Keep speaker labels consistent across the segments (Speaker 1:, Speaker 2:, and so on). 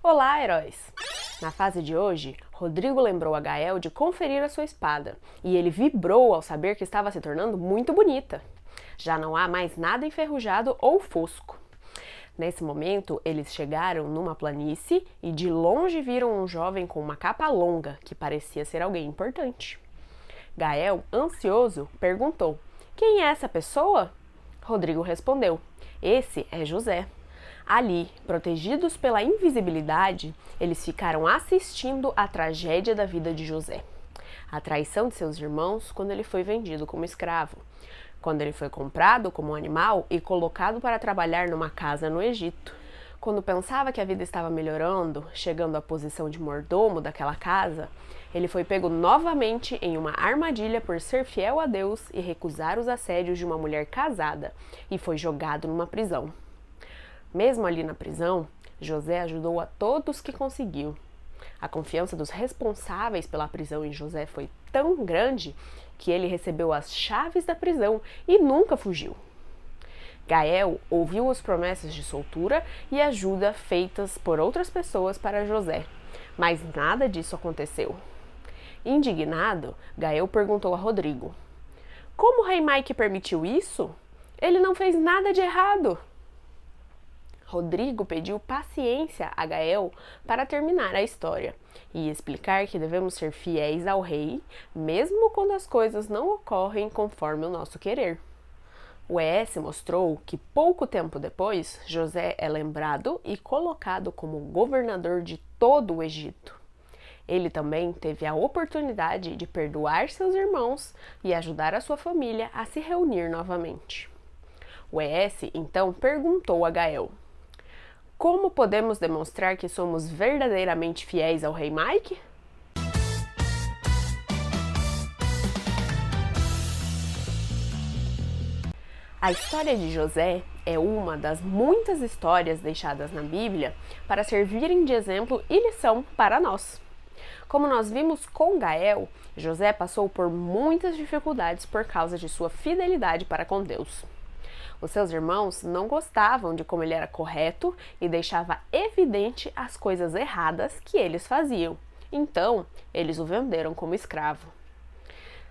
Speaker 1: Olá, heróis! Na fase de hoje, Rodrigo lembrou a Gael de conferir a sua espada, e ele vibrou ao saber que estava se tornando muito bonita. Já não há mais nada enferrujado ou fosco. Nesse momento, eles chegaram numa planície e de longe viram um jovem com uma capa longa, que parecia ser alguém importante. Gael, ansioso, perguntou: "Quem é essa pessoa?" Rodrigo respondeu: "Esse é José." Ali, protegidos pela invisibilidade, eles ficaram assistindo à tragédia da vida de José. A traição de seus irmãos quando ele foi vendido como escravo, quando ele foi comprado como um animal e colocado para trabalhar numa casa no Egito. Quando pensava que a vida estava melhorando, chegando à posição de mordomo daquela casa, ele foi pego novamente em uma armadilha por ser fiel a Deus e recusar os assédios de uma mulher casada, e foi jogado numa prisão. Mesmo ali na prisão, José ajudou a todos que conseguiu. A confiança dos responsáveis pela prisão em José foi tão grande que ele recebeu as chaves da prisão e nunca fugiu. Gael ouviu as promessas de soltura e ajuda feitas por outras pessoas para José, mas nada disso aconteceu. Indignado, Gael perguntou a Rodrigo: "Como o rei Mike permitiu isso? Ele não fez nada de errado." Rodrigo pediu paciência a Gael para terminar a história e explicar que devemos ser fiéis ao rei, mesmo quando as coisas não ocorrem conforme o nosso querer. O ES mostrou que pouco tempo depois, José é lembrado e colocado como governador de todo o Egito. Ele também teve a oportunidade de perdoar seus irmãos e ajudar a sua família a se reunir novamente. O ES então perguntou a Gael: "Como podemos demonstrar que somos verdadeiramente fiéis ao rei Mike?" A história de José é uma das muitas histórias deixadas na Bíblia para servirem de exemplo e lição para nós. Como nós vimos com Gael, José passou por muitas dificuldades por causa de sua fidelidade para com Deus. Os seus irmãos não gostavam de como ele era correto e deixava evidente as coisas erradas que eles faziam. Então, eles o venderam como escravo.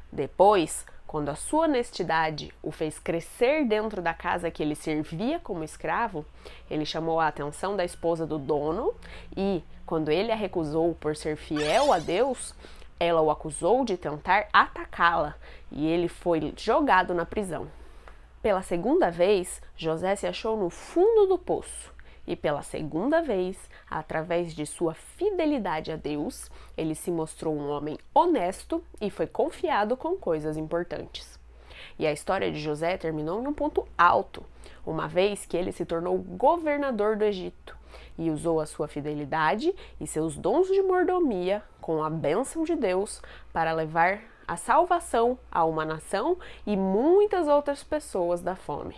Speaker 1: Depois, quando a sua honestidade o fez crescer dentro da casa que ele servia como escravo, ele chamou a atenção da esposa do dono e, quando ele a recusou por ser fiel a Deus, ela o acusou de tentar atacá-la e ele foi jogado na prisão. Pela segunda vez, José se achou no fundo do poço. E pela segunda vez, através de sua fidelidade a Deus, ele se mostrou um homem honesto e foi confiado com coisas importantes. E a história de José terminou em um ponto alto, uma vez que ele se tornou governador do Egito e usou a sua fidelidade e seus dons de mordomia com a bênção de Deus para levar a salvação a uma nação e muitas outras pessoas da fome.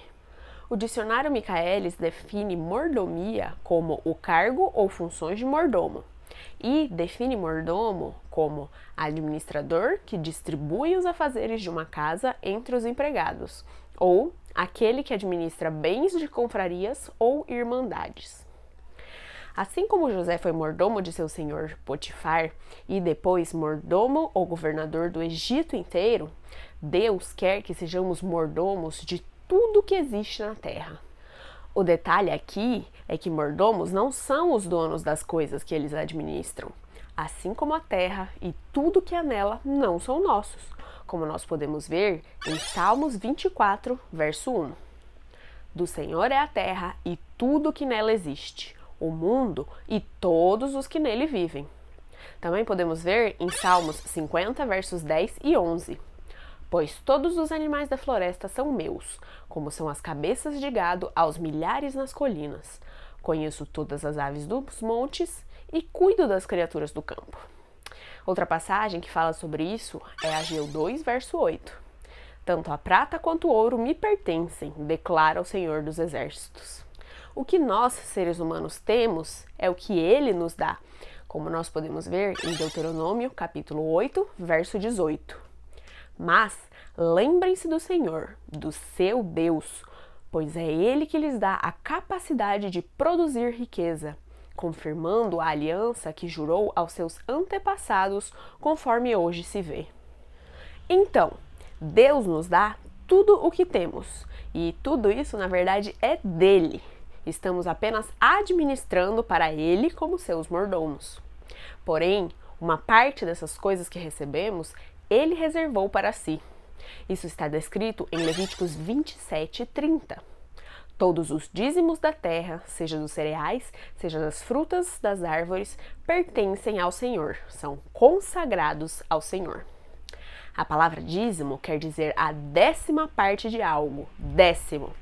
Speaker 1: O dicionário Michaelis define mordomia como o cargo ou funções de mordomo e define mordomo como administrador que distribui os afazeres de uma casa entre os empregados, ou aquele que administra bens de confrarias ou irmandades. Assim como José foi mordomo de seu senhor Potifar e depois mordomo ou governador do Egito inteiro, Deus quer que sejamos mordomos de tudo que existe na terra. O detalhe aqui é que mordomos não são os donos das coisas que eles administram, assim como a terra e tudo que há nela não são nossos, como nós podemos ver em Salmos 24, verso 1. Do Senhor é a terra e tudo que nela existe, o mundo e todos os que nele vivem. Também podemos ver em Salmos 50, versos 10 e 11. Pois todos os animais da floresta são meus, como são as cabeças de gado aos milhares nas colinas. Conheço todas as aves dos montes e cuido das criaturas do campo. Outra passagem que fala sobre isso é Ageu 2, verso 8. Tanto a prata quanto o ouro me pertencem, declara o Senhor dos Exércitos. O que nós, seres humanos, temos é o que Ele nos dá, como nós podemos ver em Deuteronômio, capítulo 8, verso 18. Mas lembrem-se do Senhor, do seu Deus, pois é Ele que lhes dá a capacidade de produzir riqueza, confirmando a aliança que jurou aos seus antepassados, conforme hoje se vê. Então, Deus nos dá tudo o que temos, e tudo isso, na verdade, é dele. Estamos apenas administrando para ele como seus mordomos. Porém, uma parte dessas coisas que recebemos, ele reservou para si. Isso está descrito em Levíticos 27:30. Todos os dízimos da terra, seja dos cereais, seja das frutas das árvores, pertencem ao Senhor, são consagrados ao Senhor. A palavra dízimo quer dizer a 10ª parte de algo, décimo.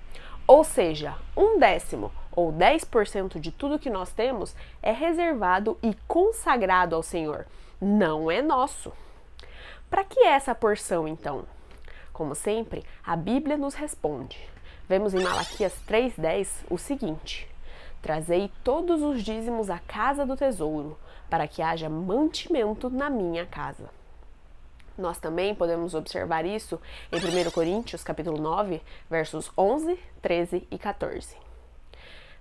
Speaker 1: Ou seja, 1/10 ou 10% de tudo que nós temos é reservado e consagrado ao Senhor, não é nosso. Para que é essa porção, então? Como sempre, a Bíblia nos responde. Vemos em Malaquias 3:10 o seguinte: Trazei todos os dízimos à casa do tesouro, para que haja mantimento na minha casa. Nós também podemos observar isso em 1 Coríntios capítulo 9, versos 11, 13 e 14.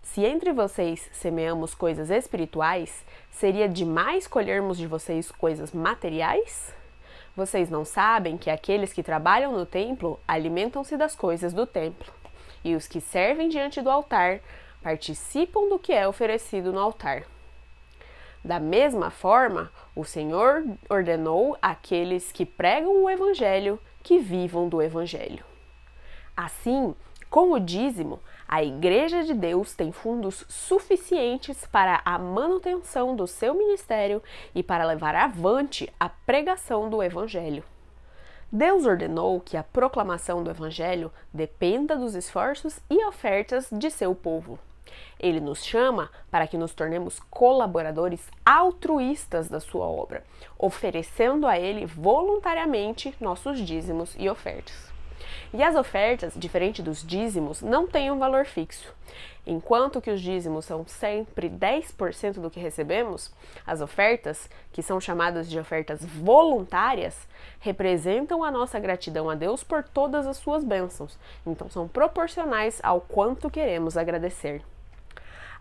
Speaker 1: Se entre vocês semeamos coisas espirituais, seria demais colhermos de vocês coisas materiais? Vocês não sabem que aqueles que trabalham no templo alimentam-se das coisas do templo, e os que servem diante do altar participam do que é oferecido no altar. Da mesma forma, o Senhor ordenou àqueles que pregam o Evangelho que vivam do Evangelho. Assim, com o dízimo, a Igreja de Deus tem fundos suficientes para a manutenção do seu ministério e para levar avante a pregação do Evangelho. Deus ordenou que a proclamação do Evangelho dependa dos esforços e ofertas de seu povo. Ele nos chama para que nos tornemos colaboradores altruístas da sua obra, oferecendo a ele voluntariamente nossos dízimos e ofertas. E as ofertas, diferente dos dízimos, não têm um valor fixo. Enquanto que os dízimos são sempre 10% do que recebemos, as ofertas, que são chamadas de ofertas voluntárias, representam a nossa gratidão a Deus por todas as suas bênçãos. Então são proporcionais ao quanto queremos agradecer.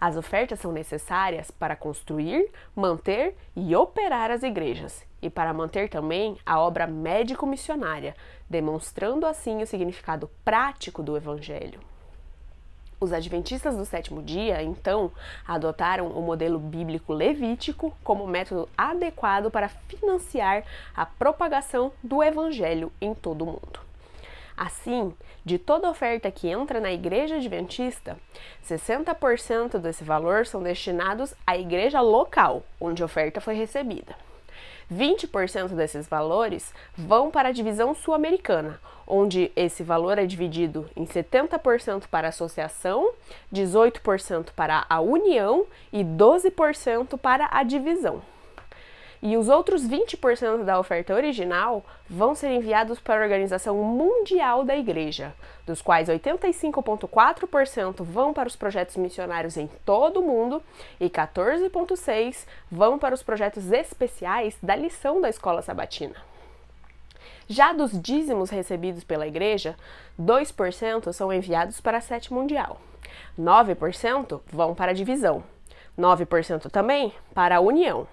Speaker 1: As ofertas são necessárias para construir, manter e operar as igrejas e para manter também a obra médico-missionária, demonstrando assim o significado prático do Evangelho. Os adventistas do 7º dia, então, adotaram o modelo bíblico levítico como método adequado para financiar a propagação do Evangelho em todo o mundo. Assim, de toda oferta que entra na igreja adventista, 60% desse valor são destinados à igreja local, onde a oferta foi recebida. 20% desses valores vão para a divisão sul-americana, onde esse valor é dividido em 70% para a associação, 18% para a união e 12% para a divisão. E os outros 20% da oferta original vão ser enviados para a Organização Mundial da Igreja, dos quais 85,4% vão para os projetos missionários em todo o mundo e 14,6% vão para os projetos especiais da lição da Escola Sabatina. Já dos dízimos recebidos pela Igreja, 2% são enviados para a Sete Mundial, 9% vão para a divisão, 9% também para a união,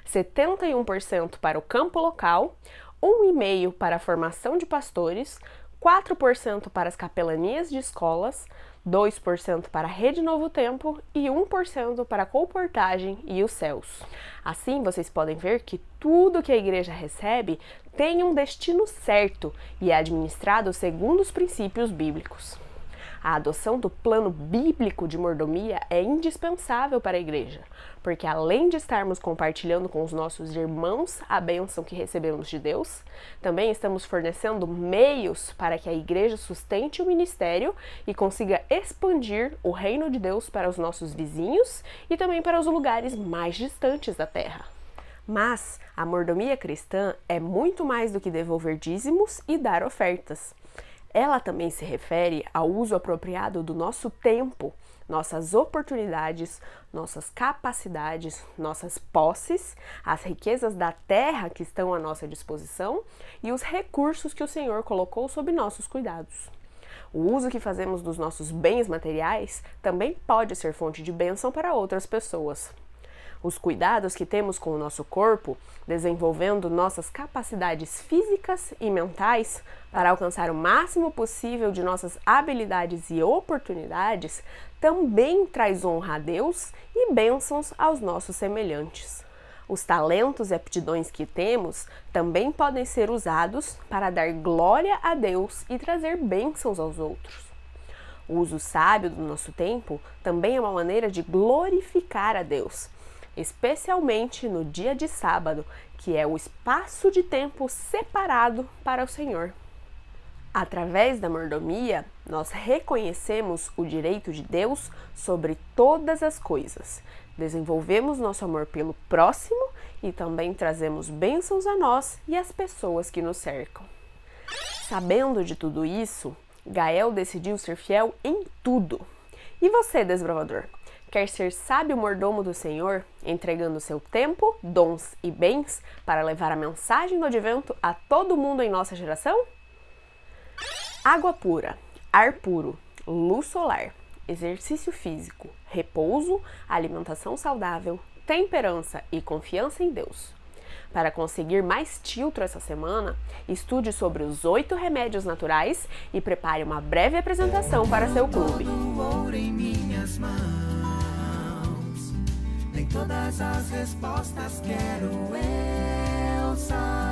Speaker 1: 71% para o campo local, 1,5% para a formação de pastores, 4% para as capelanias de escolas, 2% para a Rede Novo Tempo e 1% para a colportagem e os céus. Assim, vocês podem ver que tudo que a igreja recebe tem um destino certo e é administrado segundo os princípios bíblicos. A adoção do plano bíblico de mordomia é indispensável para a igreja, porque além de estarmos compartilhando com os nossos irmãos a bênção que recebemos de Deus, também estamos fornecendo meios para que a igreja sustente o ministério e consiga expandir o reino de Deus para os nossos vizinhos e também para os lugares mais distantes da terra. Mas a mordomia cristã é muito mais do que devolver dízimos e dar ofertas. Ela também se refere ao uso apropriado do nosso tempo, nossas oportunidades, nossas capacidades, nossas posses, as riquezas da terra que estão à nossa disposição e os recursos que o Senhor colocou sob nossos cuidados. O uso que fazemos dos nossos bens materiais também pode ser fonte de bênção para outras pessoas. Os cuidados que temos com o nosso corpo, desenvolvendo nossas capacidades físicas e mentais para alcançar o máximo possível de nossas habilidades e oportunidades, também traz honra a Deus e bênçãos aos nossos semelhantes. Os talentos e aptidões que temos também podem ser usados para dar glória a Deus e trazer bênçãos aos outros. O uso sábio do nosso tempo também é uma maneira de glorificar a Deus, especialmente no dia de sábado, que é o espaço de tempo separado para o Senhor. Através da mordomia, nós reconhecemos o direito de Deus sobre todas as coisas, desenvolvemos nosso amor pelo próximo e também trazemos bênçãos a nós e às pessoas que nos cercam. Sabendo de tudo isso, Gael decidiu ser fiel em tudo. E você, desbravador? Quer ser sábio mordomo do Senhor, entregando seu tempo, dons e bens para levar a mensagem do advento a todo mundo em nossa geração? Água pura, ar puro, luz solar, exercício físico, repouso, alimentação saudável, temperança e confiança em Deus. Para conseguir mais tiltro essa semana, estude sobre os 8 remédios naturais e prepare uma breve apresentação para seu clube.
Speaker 2: Nem todas as respostas quero eu saber.